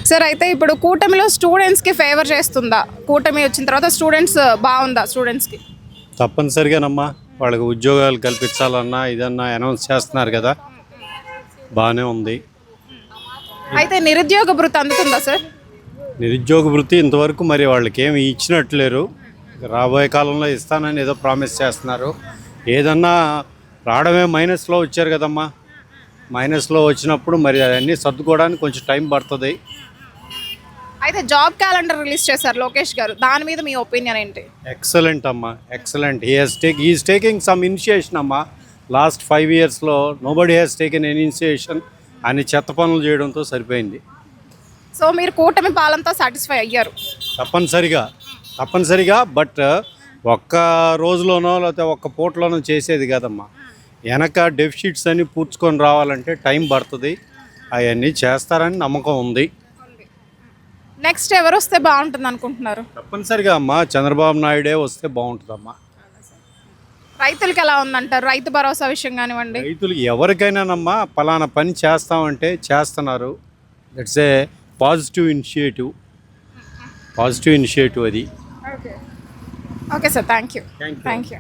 Sir అయితే ఇప్పుడు కూటమిలో స్టూడెంట్స్కి ఫేవర్ చేస్తుందా? కూటమి వచ్చిన తర్వాత స్టూడెంట్స్ బాగుందా? స్టూడెంట్స్కి తప్పనిసరిగానమ్మా, వాళ్ళకి ఉద్యోగాలు కల్పించాలన్నా ఇదన్నా అనౌన్స్ చేస్తున్నారు కదా, బాగానే ఉంది. అయితే నిరుద్యోగ భృతి అందుతుందా సార్? నిరుద్యోగ వృత్తి ఇంతవరకు మరి వాళ్ళకి ఏమి ఇచ్చినట్లేరు. రాబోయే కాలంలో ఇస్తానని ఏదో ప్రామిస్ చేస్తున్నారు. ఏదన్నా రావడమే మైనస్లో వచ్చారు కదమ్మా, మైనస్లో వచ్చినప్పుడు మరి అవన్నీ సర్దుకోవడానికి కొంచెం టైం పడుతుంది. అయితే జాబ్ క్యాలెండర్ రిలీజ్ చేశారు లోకేష్ గారు, దాని మీద మీ ఒపీనియన్ ఏంటి? ఎక్సలెంట్ అమ్మా, excellent. He's taking some initiation అమ్మా. లాస్ట్ 5 yearsలో nobody has taken an initiation. అని చెత్త పనులు చేయడంతో సరిపోయింది. సో మీరు కూటమి పాలనతో సాటిస్ఫై అయ్యారు? తప్పనిసరిగా. బట్ ఒక్క రోజులోనో లేకపోతే ఒక్క పూటలోనో చేసేది కాదమ్మా. వెనక డెఫిసిట్స్ అన్ని పూడ్చుకొని రావాలంటే టైం పడుతుంది. అవన్నీ చేస్తారని నమ్మకం ఉంది. నెక్స్ట్ ఎవరు వస్తే బాగుంటుంది అనుకుంటున్నారు? తప్పనిసరిగా అమ్మా చంద్రబాబు నాయుడే వస్తే బాగుంటుందమ్మా. రైతులకి ఎలా ఉందంటారు? రైతు భరోసా విషయం కానివ్వండి. రైతులు ఎవరికైనానమ్మా పలానా పని చేస్తామంటే చేస్తున్నారు. దట్స్ ఏ పాజిటివ్ ఇనిషియేటివ్ అది. Okay sir, thank you. Thank you. Thank you.